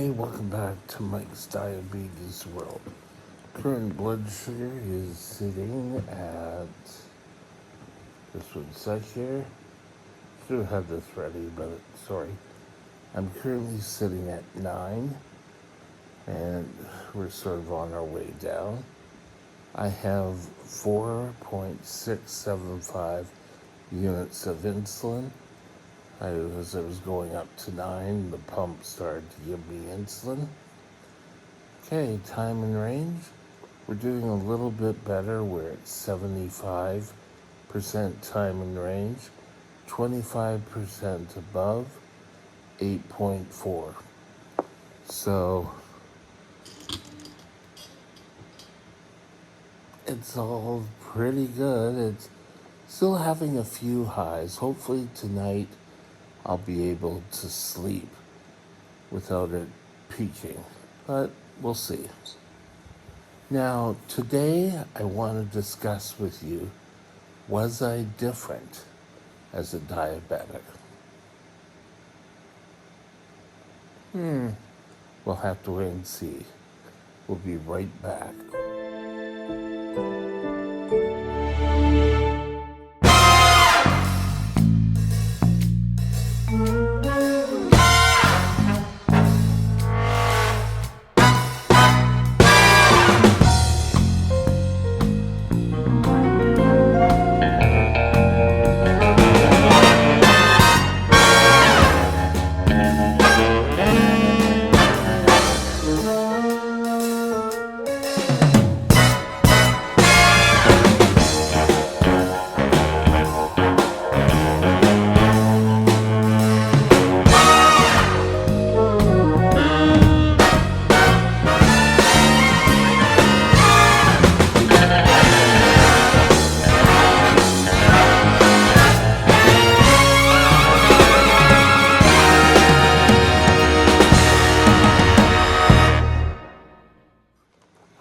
Hi, welcome back to Mike's Diabetes World. Current blood sugar is sitting at this one sec here. Should have had this ready, but sorry. I'm currently sitting at 9, and we're sort of on our way down. I have 4.675 units of insulin. As I was going up to 9, the pump started to give me insulin. Okay, time and range. We're doing a little bit better. We're at 75% time and range, 25% above, 8.4. So it's all pretty good. It's still having a few highs. Hopefully tonight I'll be able to sleep without it peaking, but we'll see. Now, today I want to discuss with you, was I different as a diabetic? We'll have to wait and see. We'll be right back.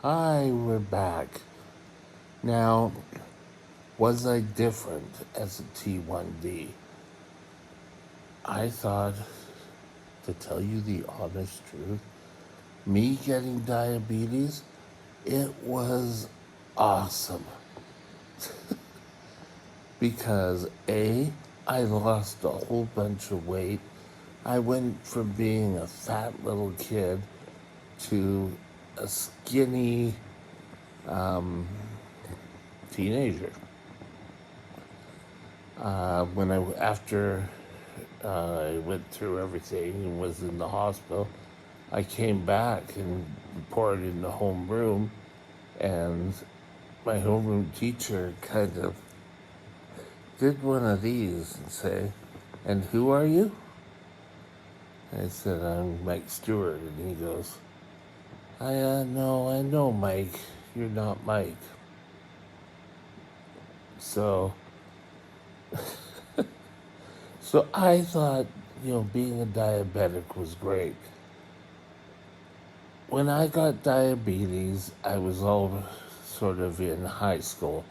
Hi, we're back. Now, was I different as a T1D? I thought, to tell you the honest truth, me getting diabetes, it was awesome. Because A, I lost a whole bunch of weight. I went from being a fat little kid to a skinny teenager. After I went through everything and was in the hospital, I came back and reported in the homeroom, and my homeroom teacher kind of did one of these and say, "And who are you?" I said, "I'm Mike Stewart," and he goes, I know, Mike. You're not Mike." So I thought, being a diabetic was great. When I got diabetes, I was all sort of in high school.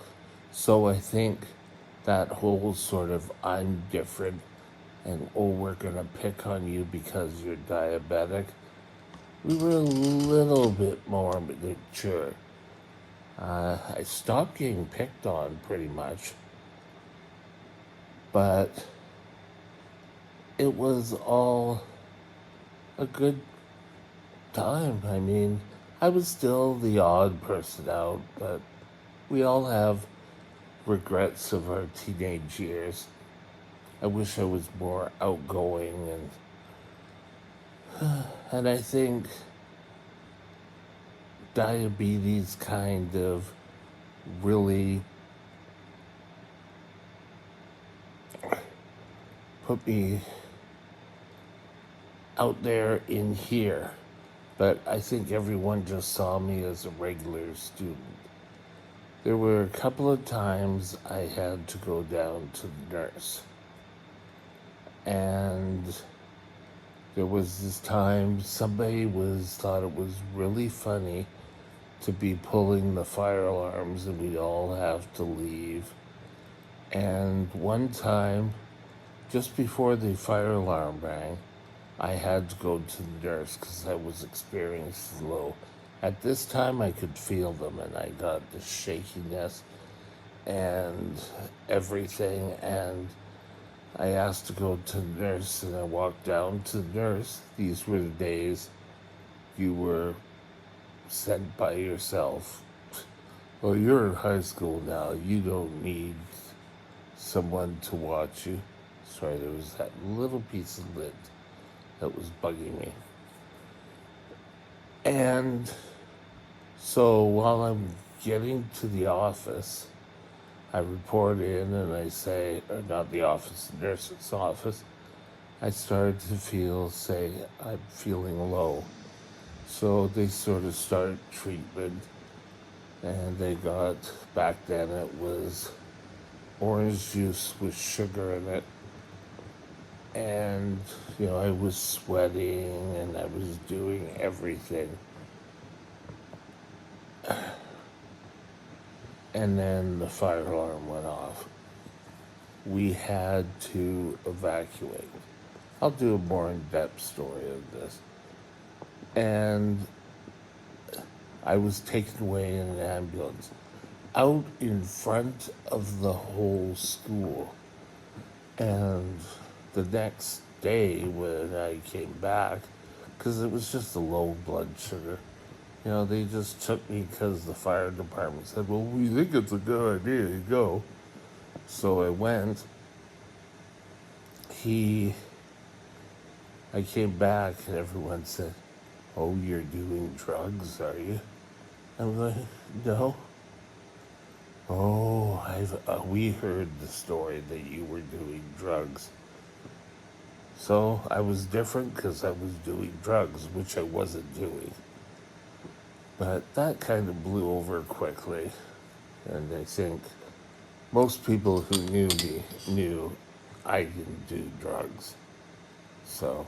So I think that whole sort of I'm different and, we're going to pick on you because you're diabetic, we were a little bit more mature. I stopped getting picked on pretty much, but it was all a good time. I mean, I was still the odd person out, but we all have regrets of our teenage years. I wish I was more outgoing, and I think diabetes kind of really put me out there in here. But I think everyone just saw me as a regular student. There were a couple of times I had to go down to the nurse. And there was this time somebody thought it was really funny to be pulling the fire alarms and we'd all have to leave. And one time, just before the fire alarm rang, I had to go to the nurse because I was experiencing low. At this time, I could feel them, and I got the shakiness and everything. And I asked to go to the nurse, and I walked down to the nurse. These were the days you were sent by yourself. Well, you're in high school now. You don't need someone to watch you. Sorry, there was that little piece of lint that was bugging me. And so while I'm getting to the office, I report in and I say, or not the office, the nurse's office, I started to say, I'm feeling low. So they sort of start treatment, and they got, back then it was orange juice with sugar in it. And, I was sweating and I was doing everything. And then the fire alarm went off. We had to evacuate. I'll do a more in-depth story of this. And I was taken away in an ambulance out in front of the whole school. And the next day when I came back, because it was just a low blood sugar, they just took me because the fire department said, well, we think it's a good idea to go. So I went. I came back and everyone said, oh, you're doing drugs, are you? I'm like, no. Oh, we heard the story that you were doing drugs. So I was different because I was doing drugs, which I wasn't doing. But that kind of blew over quickly. And I think most people who knew me knew I didn't do drugs. So,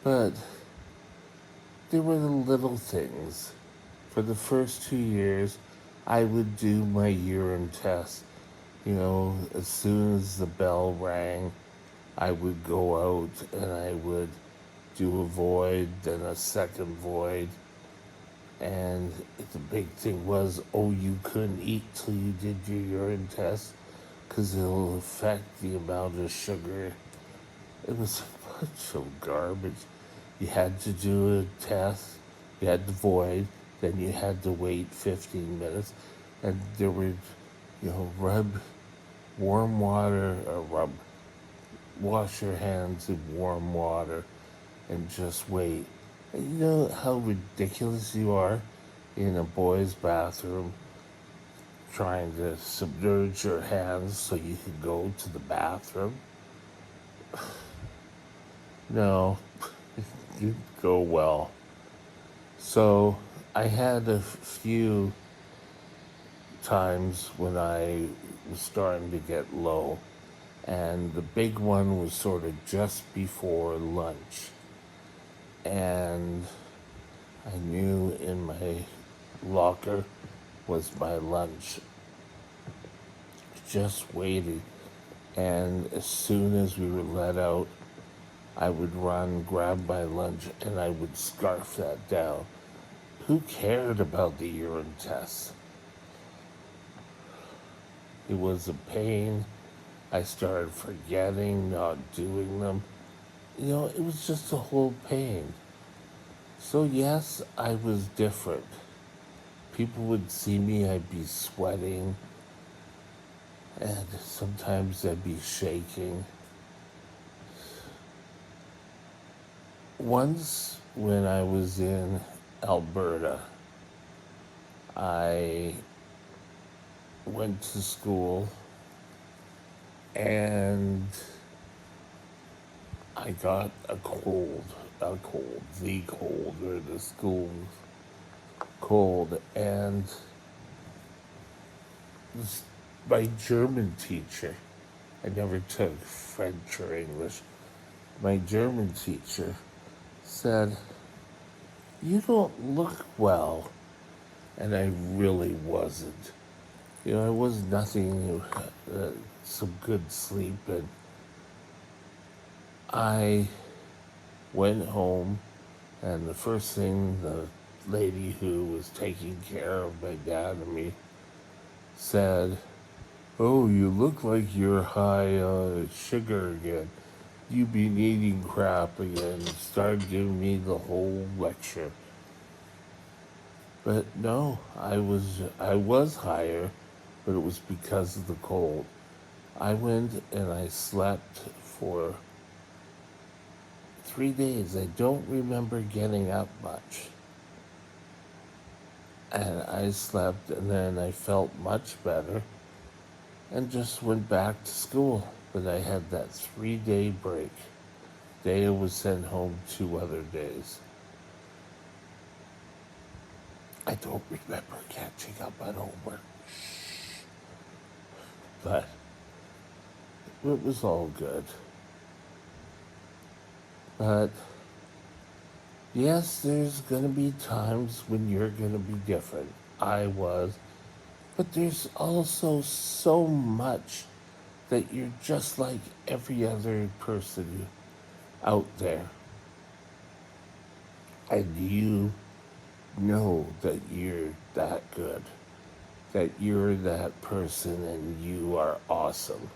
but there were the little things. For the first 2 years, I would do my urine test. As soon as the bell rang, I would go out and I would do a void, then a second void. And the big thing was, you couldn't eat till you did your urine test because it'll affect the amount of sugar. It was a bunch of garbage. You had to do a test, you had to void, then you had to wait 15 minutes, and there would, rub warm water, or wash your hands in warm water and just wait. And you know how ridiculous you are in a boy's bathroom trying to submerge your hands so you can go to the bathroom? No, it didn't go well. So I had a few times when I was starting to get low, and the big one was sort of just before lunch. And I knew in my locker was my lunch, just waiting. And as soon as we were let out, I would run, grab my lunch, and I would scarf that down. Who cared about the urine tests? It was a pain. I started forgetting, not doing them. It was just a whole pain. So yes, I was different. People would see me, I'd be sweating, and sometimes I'd be shaking. Once, when I was in Alberta, I went to school and I got the cold, or the school cold, and my German teacher, I never took French or English, my German teacher said, you don't look well. And I really wasn't. I was nothing, some good sleep, and I went home, and the first thing the lady who was taking care of my dad and me said, "Oh, you look like you're high sugar again. You been eating crap again." Started giving me the whole lecture. But no, I was higher, but it was because of the cold. I went and I slept for 3 days. I don't remember getting up much. And I slept, and then I felt much better and just went back to school. But I had that 3 day break. Day I was sent home 2 other days. I don't remember catching up on homework, but it was all good. But yes, there's gonna be times when you're gonna be different. I was. But there's also so much that you're just like every other person out there. And you know that you're that good, that you're that person and you are awesome.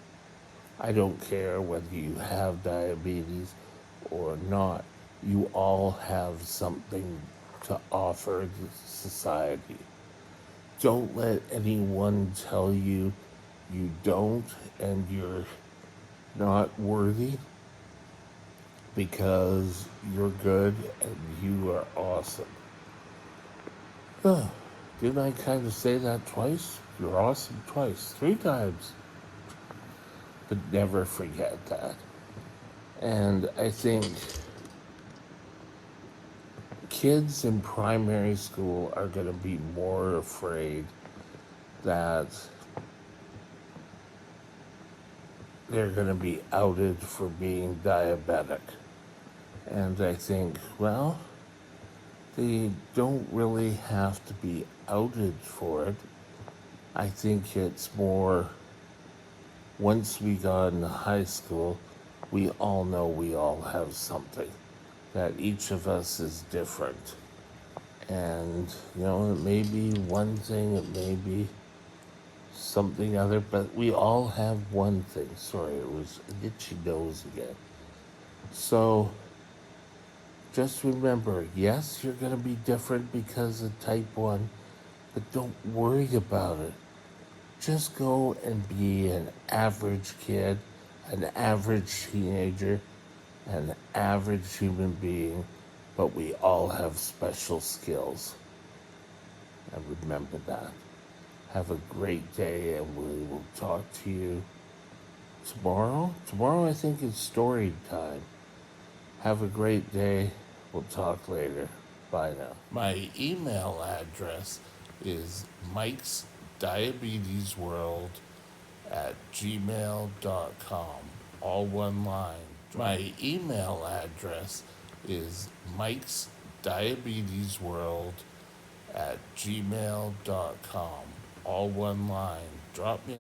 I don't care whether you have diabetes or not. You all have something to offer the society. Don't let anyone tell you you don't and you're not worthy, because you're good and you are awesome. Oh, didn't I kind of say that twice? You're awesome twice, 3 times. But never forget that. And I think kids in primary school are going to be more afraid that they're going to be outed for being diabetic. And I think, well, they don't really have to be outed for it. I think it's more, once we got into high school, we all know we all have something, that each of us is different. And, it may be one thing, it may be something other, but we all have one thing. Sorry, it was an itchy nose again. So just remember, yes, you're going to be different because of type 1, but don't worry about it. Just go and be an average kid, an average teenager, an average human being, but we all have special skills. And remember that. Have a great day, and we will talk to you tomorrow. Tomorrow, I think, is story time. Have a great day. We'll talk later. Bye now. My email address is Mike's Diabetes World at gmail.com. All one line. My email address is Mike's Diabetes World at gmail.com. All one line. Drop me